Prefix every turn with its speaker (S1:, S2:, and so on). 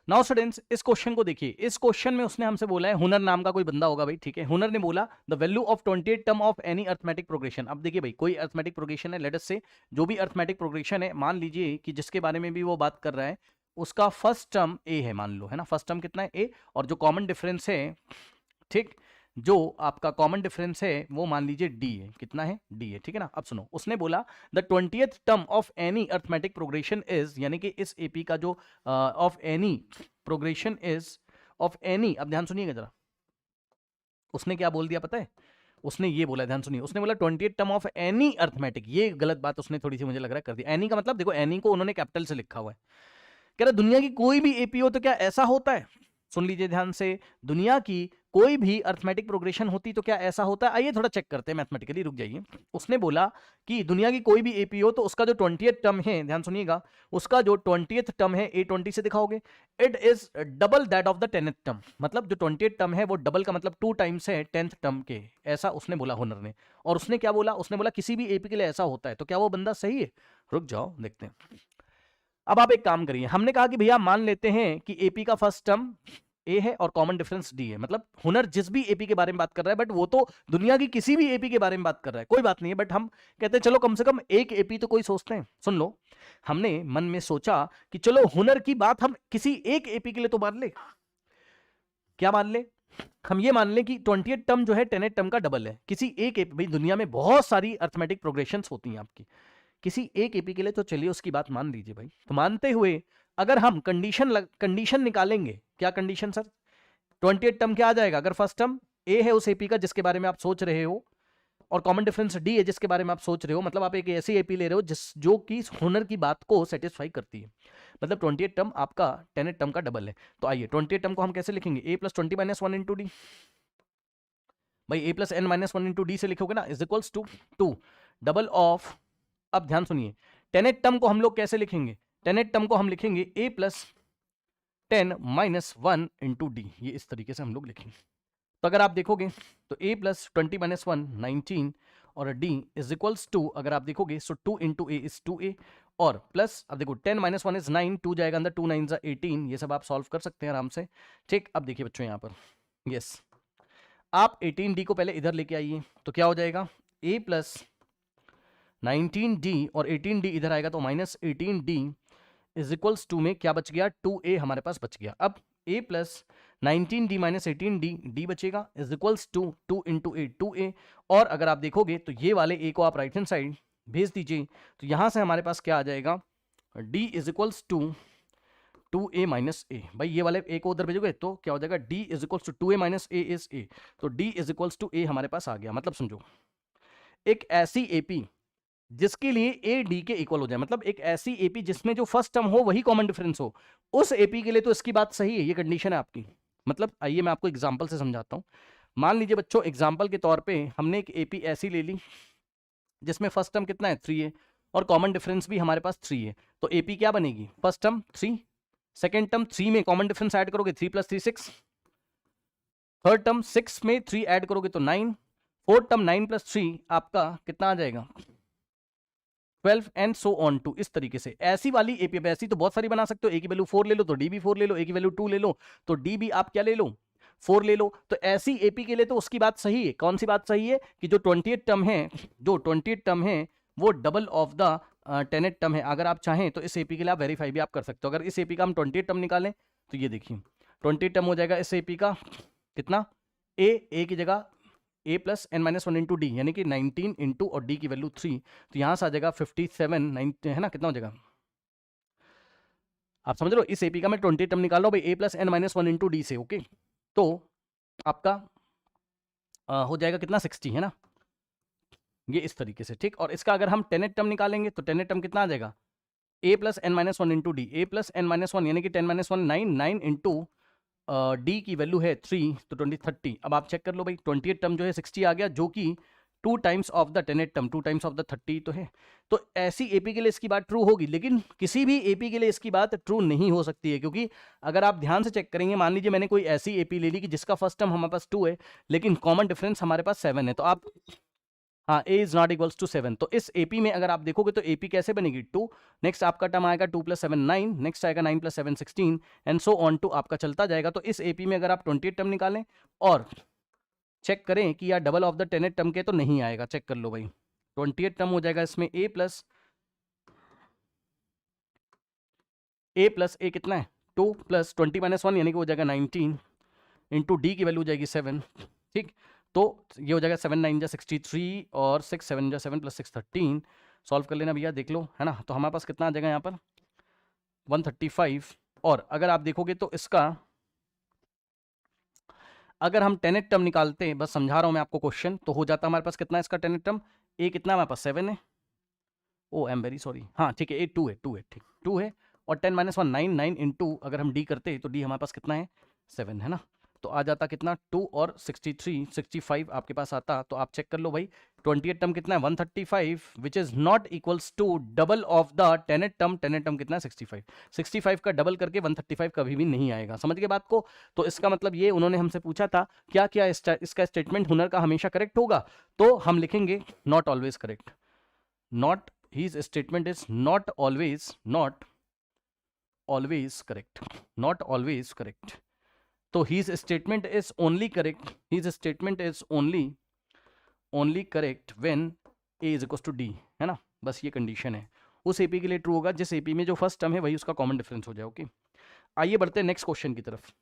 S1: Now students इस question को देखिए, इस क्वेश्चन में उसने हमसे बोला है, हुनर नाम का कोई बंदा होगा भाई, ठीक है। हुनर ने बोला the value of 28 term of any arithmetic progression. अब देखिए भाई, कोई अर्थमेटिक प्रोग्रेशन है, लेट अस से जो भी अर्थमेटिक प्रोग्रेशन है, मान लीजिए कि जिसके बारे में भी वो बात कर रहा है उसका फर्स्ट टर्म ए है, मान लो, है ना। फर्स्ट टर्म कितना है, ए, और जो कॉमन डिफरेंस है, ठीक, जो आपका कॉमन डिफरेंस है वो मान लीजिए डी है। कितना है, डी है, ठीक है ना। अब सुनो, उसने बोला the 20th term of any arithmetic progression is, यानी कि इस एपी का जो of any progression is of any, अब ध्यान सुनिएगा जरा, उसने क्या बोल दिया पता है, उसने ये बोला, ध्यान सुनिए, उसने बोला 20th term of any arithmetic. ये गलत बात उसने थोड़ी सी मुझे लग रहा है कर दी। एनी का मतलब देखो, एनी को उन्होंने कैपिटल से लिखा हुआ है। कह रहा दुनिया की कोई भी एपी हो तो क्या ऐसा होता है, सुन लीजिए ध्यान से, दुनिया की कोई भी अर्थमेटिक प्रोग्रेशन होती तो क्या ऐसा होता है। आइए थोड़ा चेक करते हैं मैथमेटिकली, रुक जाइए। उसने बोला कि दुनिया की कोई भी एपी हो तो उसका जो 20th टर्म है, ध्यान सुनिएगा, उसका जो 20th टर्म है A20 से दिखाओगे, it is double that of the 10th term. मतलब जो 20th टर्म है वो डबल का मतलब 2 टाइम्स है 10th टर्म के, ऐसा उसने बोला हुनर ने। और उसने क्या बोला, उसने बोला किसी भी एपी के लिए ऐसा होता है, तो क्या वो बंदा सही है। रुक जाओ देखते हैं। अब आप एक काम करिए, हमने कहा कि भैया मान लेते हैं कि एपी का फर्स्ट टर्म ए है और कॉमन डिफरेंस डी है। मतलब हुनर जिस भी एपी के बारे में बात कर रहा है, बट वो तो दुनिया की किसी भी एपी के बारे में बात कर रहा है, कोई बात नहीं है, बट हम कहते हैं चलो कम से कम एक एपी तो कोई सोचते हैं। सुन लो, हमने मन में सोचा कि चलो हुनर की बात हम किसी एक एपी के लिए तो मान ले। क्या मान ले, हम ये मान लें कि 20th टर्म जो है 10th टर्म का डबल है किसी एक एपी। भाई दुनिया में बहुत सारी अर्थमेटिक प्रोग्रेशंस होती हैं आपकी, किसी एक एपी के लिए तो चलिए उसकी बात मान लीजिए भाई। तो मानते हुए अगर हम कंडीशन निकालेंगे, क्या कंडीशन सर, 28 टर्म क्या आ जाएगा, अगर फर्स्ट टर्म ए है उस एपी का जिसके बारे में आप सोच रहे हो, और कॉमन डिफरेंस डी है जिसके बारे में आप सोच रहे हो, मतलब आप एक ऐसी एपी ले रहे हो जिस जो कि हुनर की बात को सेटिस्फाई करती है। मतलब 28 टर्म आपका 10th टर्म का डबल है। तो आइए 28 टर्म को हम कैसे लिखेंगे, a plus 20 minus 1 into d. भाई a plus n minus 1 into d से लिखोगे ना, is equals to 2 double of, अब ध्यान सुनिए, 10th टर्म को हम लोग कैसे लिखेंगे, 10th टर्म को हम लिखेंगे a plus 10 minus 1 into D, ये इस तरीके से हम लोग लिखेंगे। तो अगर आप देखोगे तो a प्लस 20 माइनस 1 19, और d इज इक्वल्स टू, अगर आप देखोगे सो 2 इंटू ए इज 2a, और प्लस अब देखो 10 माइनस 1 इज 9, 2 जाएगा अंदर, 2 9 18, ये सब आप सॉल्व कर सकते हैं आराम से। ठीक, अब देखिए बच्चों यहाँ पर, यस, आप 18d को पहले इधर लेके आइए, तो क्या हो जाएगा, a प्लस 19d, और 18d इधर आएगा तो minus 18d is equals to में क्या बच गया, 2a हमारे पास बच गया। अब a plus 19d minus 18d, d बचेगा is equals to 2 into a 2a, और अगर आप देखोगे तो ये वाले a को आप राइट हैंड साइड भेज दीजिए, तो यहां से हमारे पास क्या आ जाएगा, d is equals to 2a minus a. भाई ये वाले a को उधर भेजोगे तो क्या हो जाएगा, d is equals to 2a minus a is a, तो d is equals to a हमारे पास आ गया। मतलब समझो, एक ऐसी एपी जिसके लिए ए डी के इक्वल हो जाए, मतलब एक ऐसी एपी जिसमें जो फर्स्ट टर्म हो वही कॉमन डिफरेंस हो, उस एपी के लिए तो इसकी बात सही है, ये कंडीशन है आपकी। मतलब आइए मैं आपको एग्जांपल से समझाता हूं। मान लीजिए बच्चों, एग्जांपल के तौर पे हमने एक एपी ऐसी ले ली जिसमें फर्स्ट टर्म कितना है, 3 है, और कॉमन डिफरेंस भी हमारे पास 3 है। तो एपी क्या बनेगी, फर्स्ट टर्म 3, सेकेंड टर्म 3 में कॉमन डिफरेंस ऐड करोगे 3 प्लस 3 6, थर्ड टर्म 6 में 3 ऐड करोगे तो 9, फोर्थ टर्म 9 प्लस 3 आपका कितना आ जाएगा, 12 एंड सो ऑन टू, इस तरीके से। ऐसी वाली एपी, ऐसी तो बहुत सारी बना सकते हो, ए की वैल्यू 4 ले लो तो डी भी 4 ले लो, ए की वैल्यू 2 ले लो तो डी भी आप क्या ले लो, 4 ले लो। तो ऐसी एपी के लिए तो उसकी बात सही है। कौन सी बात सही है, कि जो 20th टर्म है, जो 20th टर्म है वो double of the 10th term है। अगर आप चाहें तो इस एपी के लिए आप वेरीफाई भी आप कर सकते हो। अगर इस एपी का हम 20th टर्म निकालें तो ये देखिए 20th टर्म हो जाएगा इस एपी का कितना, ए की जगह a plus n minus 1 into d, यानी कि 19 इंटू और d की वैल्यू 3, तो यहां से आ जाएगा 57 9, है ना, कितना हो जाएगा, आप समझ रहे हो। इस एपी का मैं 20 टर्म निकाल रहा हूं भाई, a plus n minus 1 into d से, ओके। तो आपका हो जाएगा कितना, 60, है ना, ये इस तरीके से। ठीक, और इसका अगर हम 10th टर्म निकालेंगे तो 10th टर्म कितना आ जाएगा, a plus n minus 1 into d, a plus n minus 1 यानी कि 10 माइनस 1 9, 9 इंटू डी की वैल्यू है 3, तो 20 30। अब आप चेक कर लो भाई, 20th टर्म जो है 60 आ गया, जो कि 2 times of the 10th term, 2 times of the 30 तो है। तो ऐसी एपी के लिए इसकी बात ट्रू होगी, लेकिन किसी भी एपी के लिए इसकी बात ट्रू नहीं हो सकती है, क्योंकि अगर आप ध्यान से चेक करेंगे, मान लीजिए मैंने कोई ऐसी एपी ले ली कि जिसका फर्स्ट टर्म हमारे पास 2 है लेकिन कॉमन डिफरेंस हमारे पास 7 है, तो आप हाँ a is not equals to 7, तो इस AP में अगर आप देखोगे तो AP कैसे बनेगी 2, नेक्स्ट आपका टर्म आएगा 2 + 7 9, नेक्स्ट आएगा 9 + 7 16 एंड सो ऑन टू आपका चलता जाएगा। तो इस AP में अगर आप 28 टर्म निकालें और चेक करें कि यार double of the tenth term के तो नहीं आएगा, चेक कर लो भाई। 28 टर्म हो जाएगा इसमें a प्लस a कितना है 2 + 20 - 1 यानी कि हो जाएगा 19 इंटू डी की वैल्यू हो जाएगी 7, ठीक। तो ये हो जाएगा 7 9 जा 63 और 6 7 जा 7 + 6 13। सॉल्व कर लेना भैया, देख लो, है ना। तो हमारे पास कितना आ जाएगा यहाँ पर 135। और अगर आप देखोगे तो इसका अगर हम टेनेट टर्म निकालते हैं, बस समझा रहा हूं मैं आपको क्वेश्चन, तो हो जाता हमारे पास कितना है इसका टेनेट टर्म, ए कितना हमारे पास 7 है, ओ आई एम वेरी सॉरी, हाँ ठीक है, ए 2 है, 2 है, ठीक 2 है। और 10 - 1 9 9 इंटू अगर हम डी करते तो डी हमारे पास कितना है 7, है ना। तो आ जाता कितना 2 और 63 65 आपके पास आता। तो आप चेक कर लो भाई 28 टर्म कितना है 135 which is not equals to double of the tenth term. Tenth term कितना है 65, 65 का डबल करके 135 कभी भी नहीं आएगा, समझ गए बात को। तो इसका मतलब ये उन्होंने हमसे पूछा था क्या क्या इसका स्टेटमेंट हुनर का हमेशा करेक्ट होगा, तो हम लिखेंगे not always correct, not his statement is not always correct, not always correct। तो his statement is only correct, his statement is only correct when a is equals to d, है ना। बस ये कंडीशन है, उस AP के लिए true होगा जिस AP में जो फर्स्ट टर्म है वही उसका कॉमन डिफरेंस हो जाए। ओके, आइए बढ़ते हैं नेक्स्ट क्वेश्चन की तरफ।